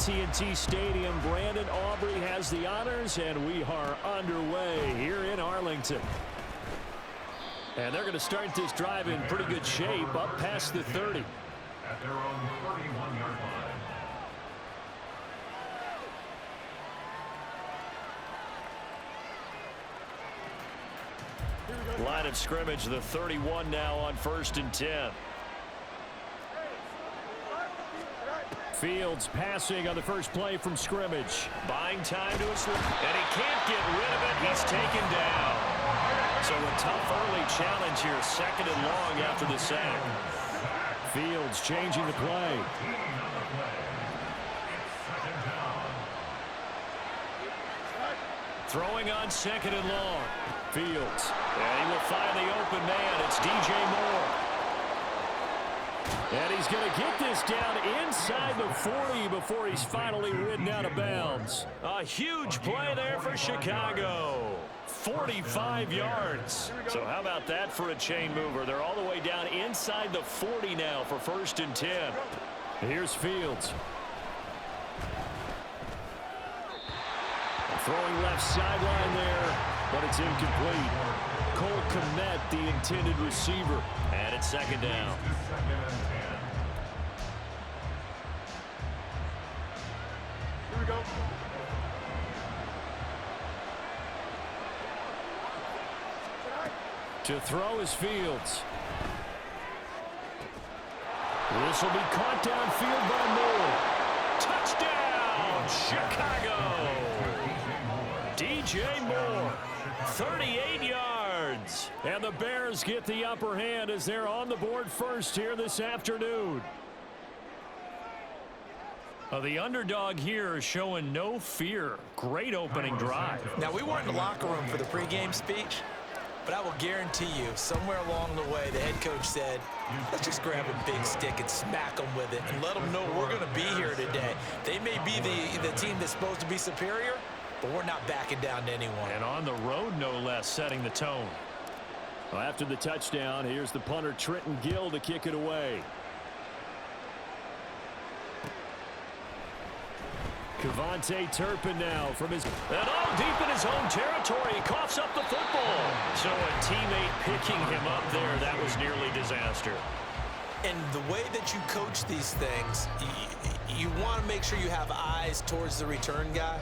TNT Stadium. Brandon Aubrey has the honors, and we are underway here in Arlington. And they're going to start this drive in pretty good shape, up past the 30. At their own 31-yard line. Line of scrimmage, the 31 now on 1st and 10. Fields passing on the first play from scrimmage. Buying time to his left, and he can't get rid of it. He's taken down. So a tough early challenge here, 2nd and long after the sack. Fields changing the play. Throwing on 2nd and long. Fields. And he will find the open man. It's DJ Moore. And he's going to get this down inside the 40 before he's finally ridden out of bounds. A huge play there for Chicago. 45 yards. So how about that for a chain mover? They're all the way down inside the 40 now for 1st and 10. Here's Fields. Throwing left sideline there, but it's incomplete. Cole Kmet, the intended receiver. And it's 2nd down. Here we go. To throw is Fields. This will be caught downfield by Moore. Touchdown, Chicago! DJ Moore, 38 yards. And the Bears get the upper hand as they're on the board first here this afternoon. The underdog here is showing no fear. Great opening drive. Now, we weren't in the locker room for the pregame speech, but I will guarantee you, somewhere along the way, the head coach said, let's just grab a big stick and smack them with it and let them know we're going to be here today. They may be the team that's supposed to be superior, but we're not backing down to anyone. And on the road, no less, setting the tone. Well, after the touchdown, here's the punter, Trenton Gill, to kick it away. Kevontae Turpin now from his... And all deep in his own territory. He coughs up the football. So a teammate picking him up there, that was nearly disaster. And the way that you coach these things, you want to make sure you have eyes towards the return guy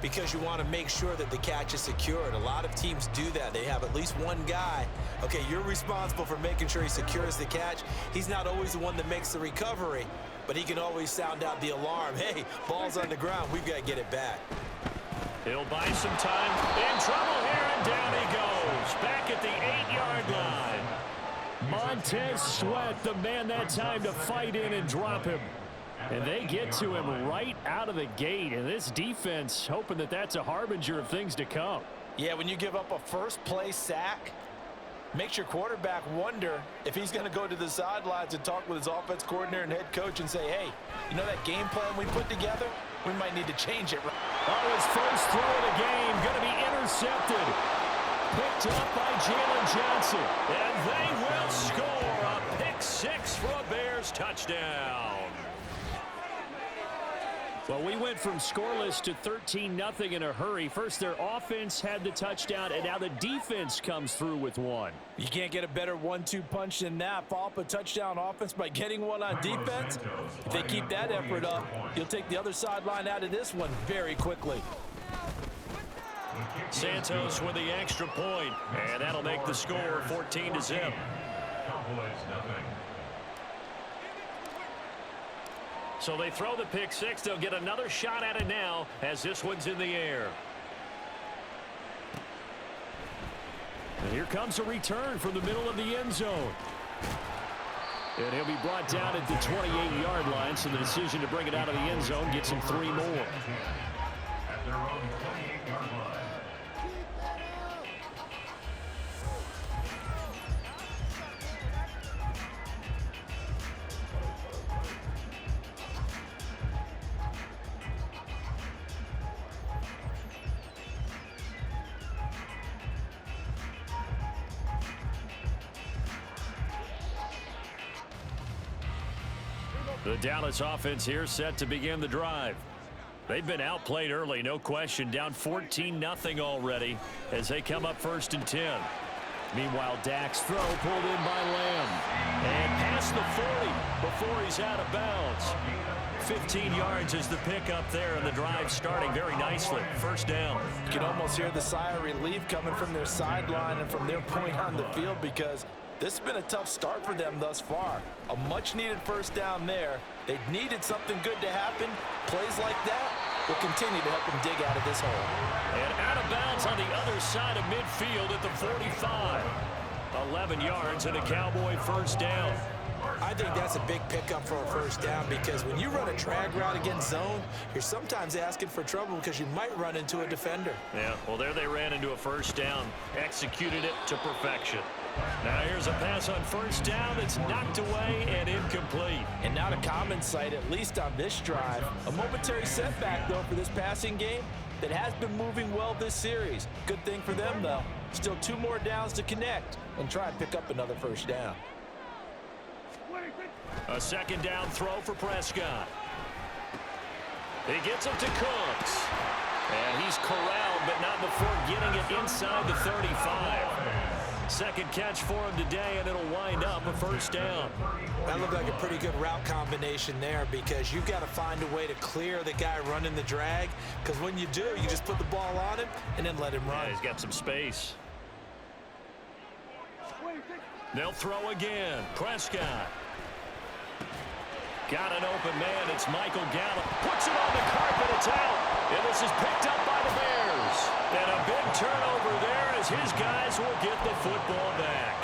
because you want to make sure that the catch is secured. A lot of teams do that. They have at least one guy. Okay, you're responsible for making sure he secures the catch. He's not always the one that makes the recovery, but he can always sound out the alarm. Hey, ball's on the ground. We've got to get it back. He'll buy some time. In trouble here, and down he goes. Back at the 8-yard line. Montez Sweat, the man that time to fight in and drop him. And they get to him right out of the gate. And this defense hoping that that's a harbinger of things to come. Yeah, when you give up a first-play sack, makes your quarterback wonder if he's going to go to the sidelines and talk with his offense coordinator and head coach and say, hey, you know that game plan we put together? We might need to change it. Oh, his first throw of the game going to be intercepted. Picked up by Jalen Johnson. And they will score a pick-6 for a Bears touchdown. Well, we went from scoreless to 13-0 in a hurry. First, their offense had the touchdown, and now the defense comes through with one. You can't get a better 1-2 punch than that. Follow up a touchdown offense by getting one on defense. If they keep that effort up, you'll take the other sideline out of this one very quickly. Santos with the extra point, and that'll make the score 14-0. So they throw the pick-6. They'll get another shot at it now as this one's in the air. And here comes a return from the middle of the end zone. And he'll be brought down at the 28-yard line, so the decision to bring it out of the end zone gets him 3 more. At their own 28-yard line. The Dallas offense here set to begin the drive. They've been outplayed early, no question. Down 14-0 already as they come up 1st and 10. Meanwhile, Dak's throw pulled in by Lamb. And past the 40 before he's out of bounds. 15 yards is the pickup there, and the drive starting very nicely. 1st down. You can almost hear the sigh of relief coming from their sideline and from their point on the field, because this has been a tough start for them thus far. A much-needed 1st down there. They needed something good to happen. Plays like that will continue to help them dig out of this hole. And out of bounds on the other side of midfield at the 45. 11 yards and a Cowboy 1st down. I think that's a big pickup for a 1st down, because when you run a drag route against zone, you're sometimes asking for trouble because you might run into a defender. Yeah, well, there they ran into a 1st down. Executed it to perfection. Now here's a pass on 1st down. It's knocked away and incomplete. And not a common sight, at least on this drive. A momentary setback, though, for this passing game that has been moving well this series. Good thing for them, though. Still 2 more downs to connect and try and pick up another 1st down. A 2nd down throw for Prescott. He gets it to Cooks. And he's corralled, but not before getting it inside the 35. 2nd catch for him today, and it'll wind up a 1st down. That looked like a pretty good route combination there, because you've got to find a way to clear the guy running the drag, because when you do, you just put the ball on him and then let him run. Yeah, he's got some space. They'll throw again. Prescott. Got an open man. It's Michael Gallup. Puts it on the carpet. It's out. And this is picked up by the Bears. And a big turnover there as his guys will get the football back.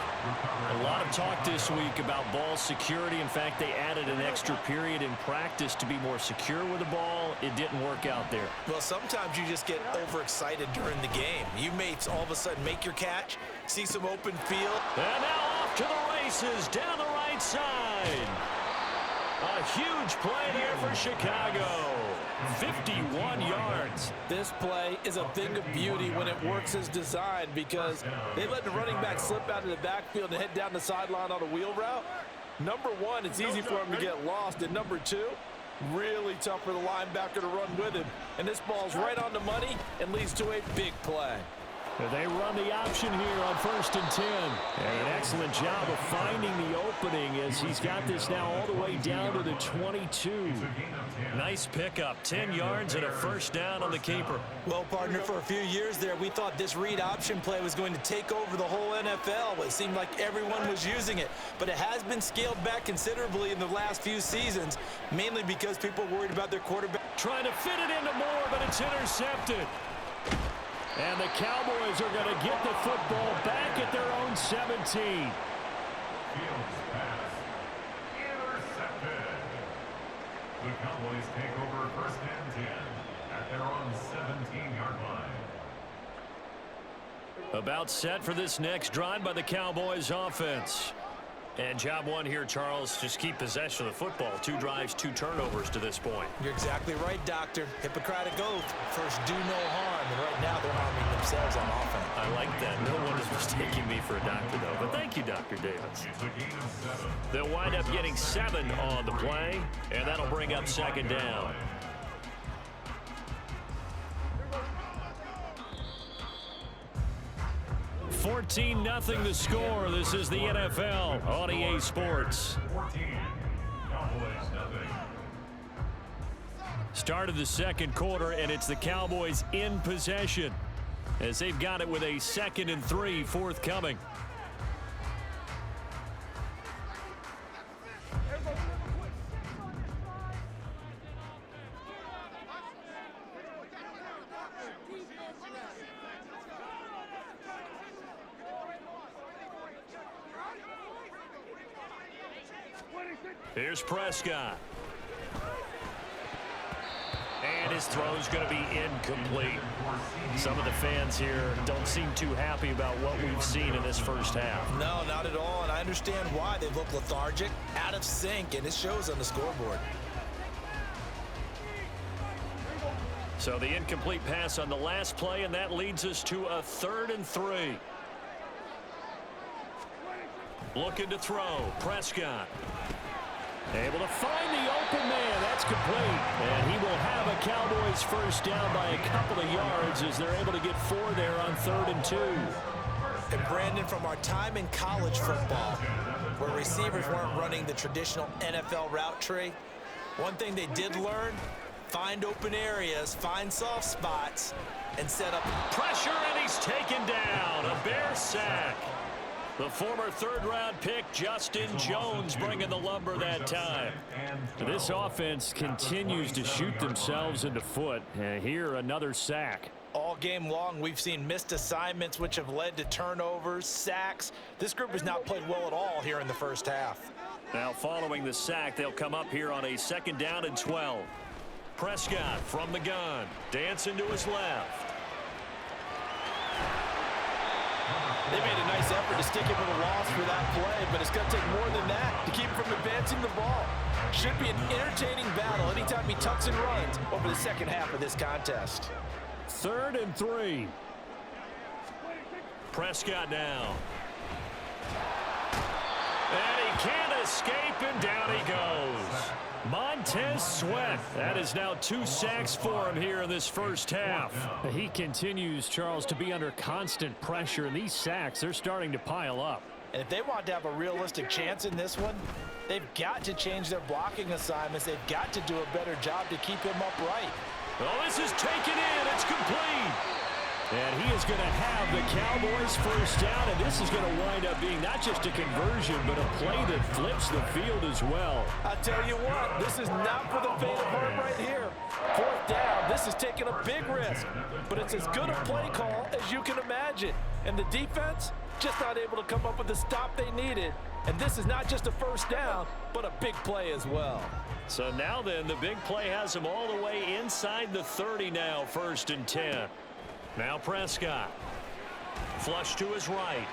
A lot of talk this week about ball security. In fact, they added an extra period in practice to be more secure with the ball. It didn't work out there. Well, sometimes you just get overexcited during the game. You may all of a sudden make your catch, see some open field. And now off to the races down the right side. A huge play there for Chicago. 51 yards. This play is a thing of beauty when it works as designed, because they let the running back slip out of the backfield and head down the sideline on a wheel route. Number 1, it's easy for him to get lost. And number 2, really tough for the linebacker to run with him. And this ball's right on the money and leads to a big play. They run the option here on 1st and 10. And an excellent job of finding the opening as he's got this now all the way down to the 22. Nice pickup. 10 yards and a 1st down on the keeper. Well, partner, for a few years there, we thought this read option play was going to take over the whole NFL. It seemed like everyone was using it. But it has been scaled back considerably in the last few seasons, mainly because people are worried about their quarterback. Trying to fit it into Moore, but it's intercepted. And the Cowboys are going to get the football back at their own 17. Fields pass. Intercepted. The Cowboys take over 1st and 10 at their own 17-yard line. About set for this next drive by the Cowboys offense. And job 1 here, Charles, just keep possession of the football. 2 drives, 2 turnovers to this point. You're exactly right, Doctor. Hippocratic oath. First, do no harm. And right now, they're harming themselves on offense. I like that. No one is mistaking me for a doctor, though. But thank you, Dr. Davis. It's a gain of 7. They'll wind up getting 7 on the play, and that'll bring up 2nd down. 14-0 the score. This is the NFL on EA Sports. 14. Cowboys nothing. Start of the 2nd quarter, and it's the Cowboys in possession as they've got it with a 2nd and 3 forthcoming. Here's Prescott. And his throw's going to be incomplete. Some of the fans here don't seem too happy about what we've seen in this first half. No, not at all, and I understand why. They look lethargic, out of sync, and it shows on the scoreboard. So the incomplete pass on the last play, and that leads us to a 3rd and 3. Looking to throw. Prescott. Able to find the open man. That's complete. And he will have a Cowboys this first down by a couple of yards as they're able to get 4 there on 3rd and 2. And Brandon, from our time in college football, where receivers weren't running the traditional NFL route tree, one thing they did learn, find open areas, find soft spots, and set up pressure, and he's taken down. A Bear sack. The former 3rd-round pick, Justin Jones, bringing the lumber that time. This offense continues to shoot themselves in the foot. Here, another sack. All game long, we've seen missed assignments, which have led to turnovers, sacks. This group has not played well at all here in the first half. Now, following the sack, they'll come up here on a 2nd down and 12. Prescott from the gun, dancing to his left. They made a nice effort to stick him with a loss for that play, but it's going to take more than that to keep him from advancing the ball. Should be an entertaining battle anytime he tucks and runs over the second half of this contest. 3rd and 3. Prescott now. And he can't escape, and down he goes. Montez Sweat. That is now 2 sacks for him here in this first half. He continues, Charles, to be under constant pressure, and these sacks, they're starting to pile up. And if they want to have a realistic chance in this one, they've got to change their blocking assignments. They've got to do a better job to keep him upright. Oh, this is taken in. It's complete. And he is going to have the Cowboys first down, and this is going to wind up being not just a conversion, but a play that flips the field as well. I'll tell you what, this is not for the faint of heart right here. 4th down, this is taking a big risk, but it's as good a play call as you can imagine. And the defense, just not able to come up with the stop they needed. And this is not just a first down, but a big play as well. So now then, the big play has him all the way inside the 30 now, 1st and 10. Now Prescott. Flush to his right.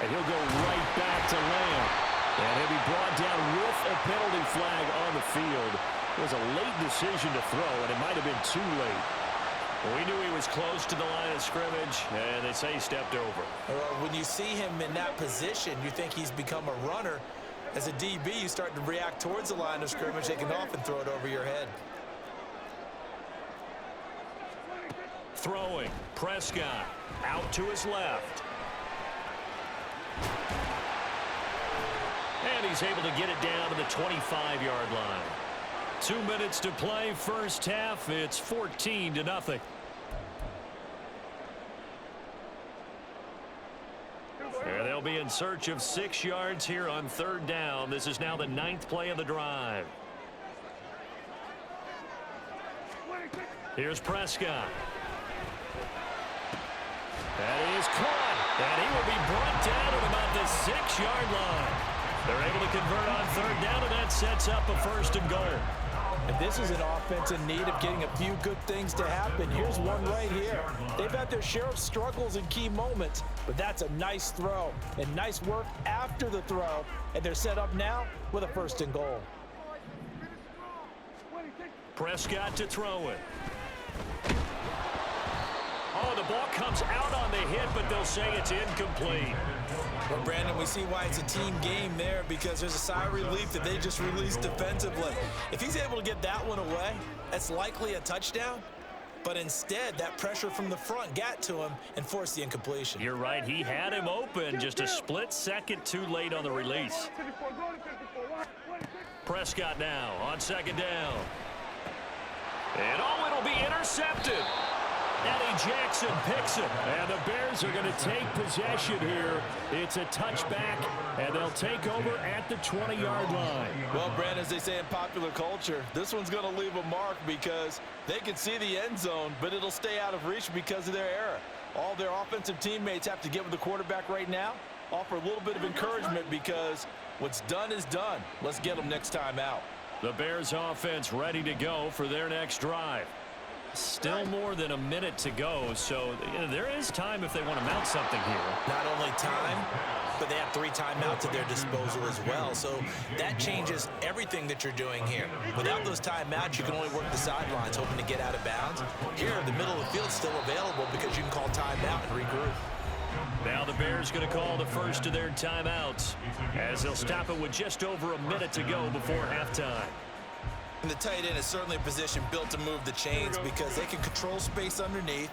And he'll go right back to Lamb. And he'll be brought down with a penalty flag on the field. It was a late decision to throw, and it might have been too late. We knew he was close to the line of scrimmage, and they say he stepped over. When you see him in that position, you think he's become a runner. As a DB, you start to react towards the line of scrimmage. They can often throw it over your head. Throwing, Prescott out to his left. And he's able to get it down to the 25-yard line. 2 minutes to play, first half. It's 14-0. And they'll be in search of 6 yards here on 3rd down. This is now the 9th play of the drive. Here's Prescott. That is caught, and he will be brought down at about the 6-yard line. They're able to convert on 3rd down, and that sets up a 1st and goal. And this is an offense in need of getting a few good things to happen. Here's one right here. They've had their share of struggles in key moments, but that's a nice throw and nice work after the throw, and they're set up now with a 1st and goal. Prescott to throw it. Oh, the ball comes out on the hit, but they'll say it's incomplete. Well, Brandon, we see why it's a team game there, because there's a sigh of relief that they just released defensively. If he's able to get that one away, that's likely a touchdown. But instead, that pressure from the front got to him and forced the incompletion. You're right. He had him open, just a split second too late on the release. Prescott now on 2nd down. And oh, it'll be intercepted. Eddie Jackson picks it, and the Bears are going to take possession here. It's a touchback, and they'll take over at the 20-yard line. Well, Brandon, as they say in popular culture, this one's going to leave a mark because they can see the end zone, but it'll stay out of reach because of their error. All their offensive teammates have to get with the quarterback right now, offer a little bit of encouragement because what's done is done. Let's get them next time out. The Bears offense ready to go for their next drive. Still more than a minute to go, so there is time if they want to mount something here. Not only time, but they have 3 timeouts at their disposal as well, so that changes everything that you're doing here. Without those timeouts, you can only work the sidelines, hoping to get out of bounds. Here, the middle of the field's still available because you can call timeout and regroup. Now the Bears going to call the first of their timeouts as they'll stop it with just over a minute to go before halftime. And the tight end is certainly a position built to move the chains because they can control space underneath.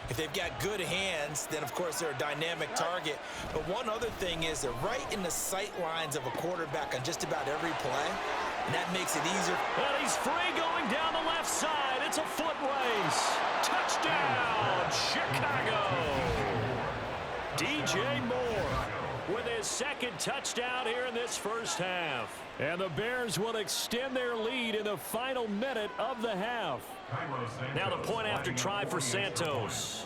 If they've got good hands, then, of course, they're a dynamic target. But one other thing is they're right in the sight lines of a quarterback on just about every play, and that makes it easier. And he's free going down the left side. It's a foot race. Touchdown, Chicago. DJ Moore with his second touchdown here in this first half. And the Bears will extend their lead in the final minute of the half. Now the point after try for Santos.